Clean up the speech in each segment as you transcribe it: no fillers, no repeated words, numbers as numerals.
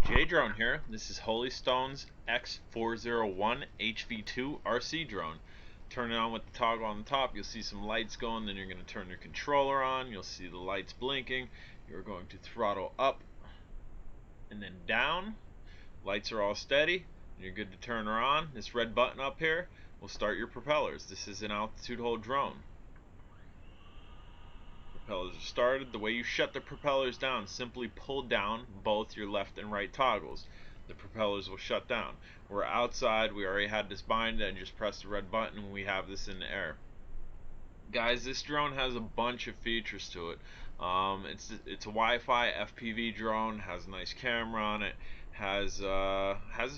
J-Drone here. This is Holy Stone's X401 H-V2 RC drone. Turn it on with the toggle on the top. You'll see some lights going. Then you're going to turn your controller on. You'll see the lights blinking. You're going to throttle up and then down. Lights are all steady. And you're good to turn her on. This red button up here will start your propellers. This is an altitude hold drone. Propellers are started. The way you shut the propellers down, simply pull down both your left and right toggles. The propellers will shut down. We're outside, we already had this bind and just press the red button and we have this in the air. Guys, this drone has a bunch of features to it. It's a Wi-Fi FPV drone, has a nice camera on it, has a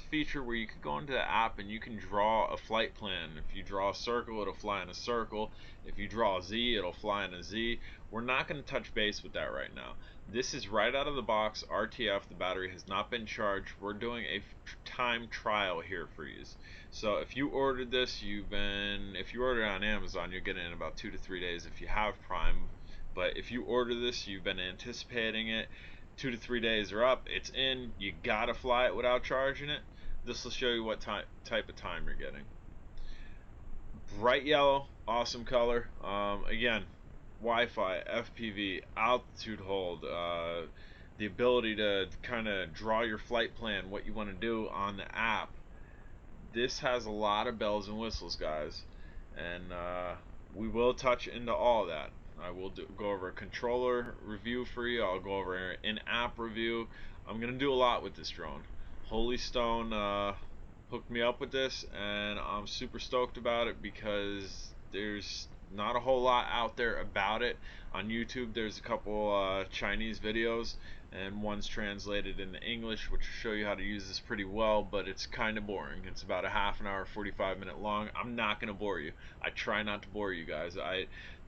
feature where you can go into the app and you can draw a flight plan. If you draw a circle, it'll fly in a circle. If you draw a Z, it'll fly in a Z. We're not going to touch base with that right now. This is right out of the box, RTF. The battery has not been charged. We're doing a time trial here for you. So if you ordered this, if you order it on Amazon, you'll get it in about 2 to 3 days if you have Prime. But if you order this, you've been anticipating it, 2 to 3 days are up, it's in, you gotta fly it without charging it. This will show you what type of time you're getting. Bright yellow, awesome color. Again, Wi-Fi, FPV, altitude hold, the ability to kind of draw your flight plan, what you want to do on the app. This has a lot of bells and whistles, guys, and we will touch into all that. I will go over a controller review for you. I'll go over an in-app review. I'm going to do a lot with this drone. Holy Stone hooked me up with this, and I'm super stoked about it because there's not a whole lot out there about it. On YouTube there's a couple Chinese videos, and one's translated into English, which will show you how to use this pretty well, but it's kind of boring. It's about a half an hour, 45-minute long. I'm not going to bore you. I try not to bore you guys.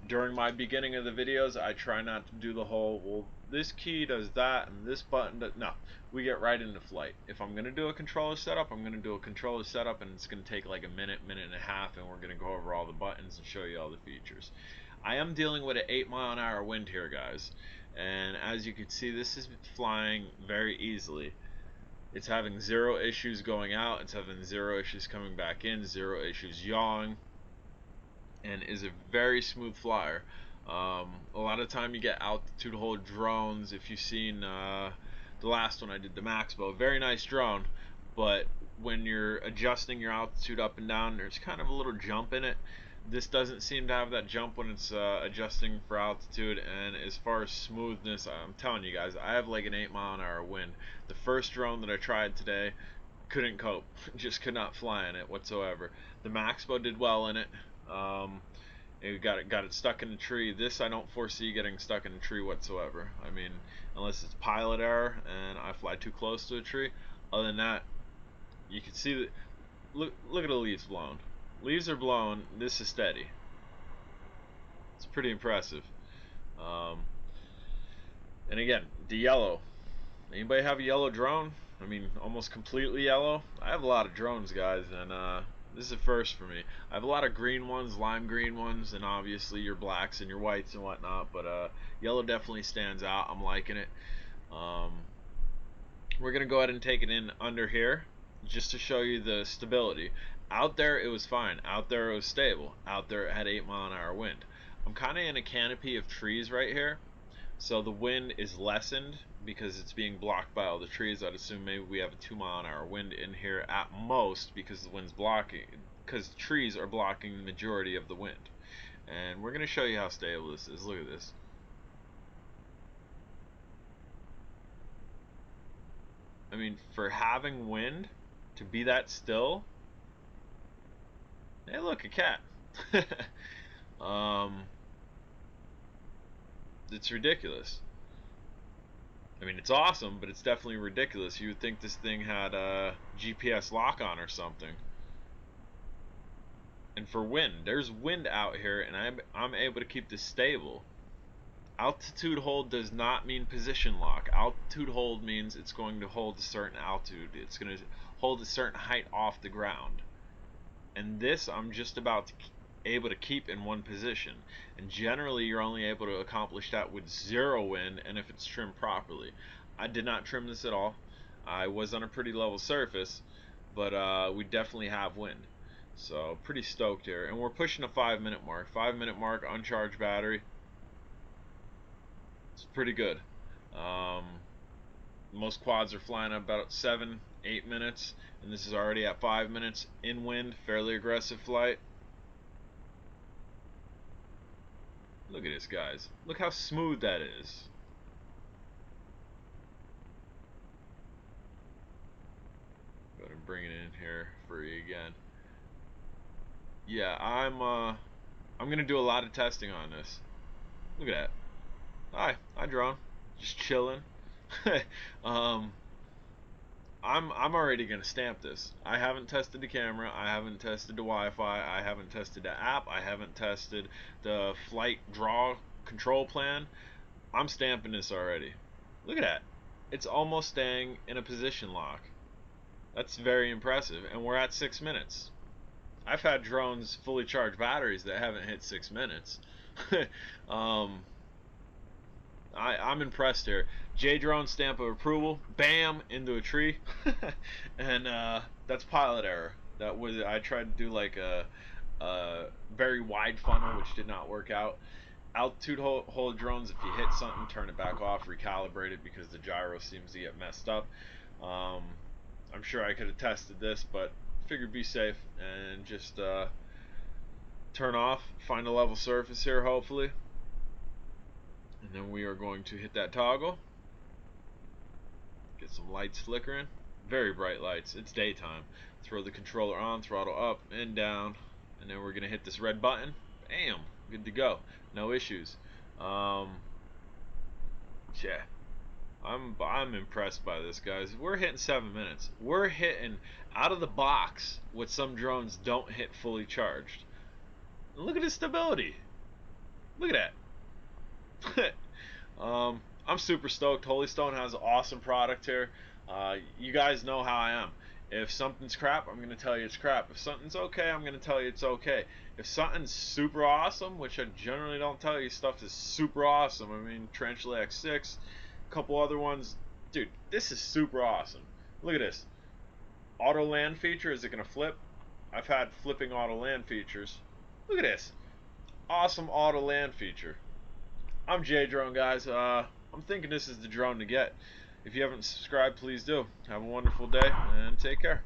During my beginning of the videos, I try not to do the whole, well, this key does that and this button does. No, we get right into flight. If I'm going to do a controller setup, I'm going to do a controller setup, and it's going to take like a minute, minute and a half, and we're going to go over all the buttons and show you all the features. I am dealing with an 8-mile-an-hour wind here, guys, and as you can see, this is flying very easily. It's having zero issues going out, it's having zero issues coming back in, zero issues yawing, and is a very smooth flyer. A lot of time you get altitude hold drones. If you've seen the last one I did, the Maxbow, very nice drone, but when you're adjusting your altitude up and down, there's kind of a little jump in it. This doesn't seem to have that jump when it's adjusting for altitude. And as far as smoothness, I'm telling you guys, I have like an 8-mile-an-hour wind. The first drone that I tried today, couldn't cope, just could not fly in it whatsoever. The Maxbow did well in it. It got it stuck in a tree. This I don't foresee getting stuck in a tree whatsoever. I mean, unless it's pilot error and I fly too close to a tree. Other than that, you can see that. Look at the leaves blown. Leaves are blown. This is steady. It's pretty impressive. And again, the yellow. Anybody have a yellow drone? I mean, almost completely yellow. I have a lot of drones, guys, and this is a first for me. I have a lot of green ones, lime green ones, and obviously your blacks and your whites and whatnot, but yellow definitely stands out. I'm liking it. We're gonna go ahead and take it in under here just to show you the stability. Out there it was fine. Out there it was stable. Out there it had 8-mile-an-hour wind. I'm kind of in a canopy of trees right here, so the wind is lessened because it's being blocked by all the trees. I'd assume maybe we have a 2-mile-an-hour wind in here at most because the wind's blocking, because the trees are blocking the majority of the wind. And we're going to show you how stable this is. Look at this. I mean, for having wind to be that still. Hey, look, a cat. It's ridiculous. I mean, it's awesome, but it's definitely ridiculous. You would think this thing had a GPS lock on or something. And for wind, there's wind out here, and I'm able to keep this stable. Altitude hold does not mean position lock. Altitude hold means it's going to hold a certain altitude. It's going to hold a certain height off the ground. And this I'm just about able to keep in one position, and generally you're only able to accomplish that with zero wind and if it's trimmed properly. I did not trim this at all. I was on a pretty level surface, but we definitely have wind. So pretty stoked here, and we're pushing a 5-minute mark. 5-minute mark, uncharged battery. It's pretty good. Most quads are flying at about 7-8 minutes, and this is already at 5 minutes in wind. Fairly aggressive flight. Look at this, guys. Look how smooth that is. Go ahead and bring it in here for you again. Yeah, I'm gonna do a lot of testing on this. Look at that. Hi drone. Just chilling. I'm already gonna stamp this. I haven't tested the camera, I haven't tested the Wi-Fi, I haven't tested the app, I haven't tested the flight draw control plan. I'm stamping this already. Look at that. It's almost staying in a position lock. That's very impressive, and we're at 6 minutes. I've had drones fully charged batteries that haven't hit 6 minutes. I'm impressed here. J-drone stamp of approval. Bam, into a tree. And that's pilot error. That was, I tried to do like a very wide funnel, which did not work out. Altitude hold drones, if you hit something, turn it back off, recalibrate it, because the gyro seems to get messed up. I'm sure I could have tested this, but figured be safe and just turn off, find a level surface here, hopefully. And then we are going to hit that toggle, get some lights flickering, very bright lights, it's daytime. Throw the controller on, throttle up and down, and then we're gonna hit this red button. Bam, good to go, no issues. Yeah, I'm impressed by this, guys. We're hitting 7 minutes. We're hitting out of the box what some drones don't hit fully charged. And look at the stability. Look at that. I'm super stoked. Holy Stone has an awesome product here. You guys know how I am. If something's crap, I'm gonna tell you it's crap. If something's okay, I'm gonna tell you it's okay. If something's super awesome, which I generally don't tell you stuff is super awesome. I mean, Tarantula X6, a couple other ones. Dude, this is super awesome. Look at this. Auto land feature, is it gonna flip? I've had flipping auto land features. Look at this. Awesome auto land feature. I'm J-Drone, guys. I'm thinking this is the drone to get. If you haven't subscribed, please do. Have a wonderful day and take care.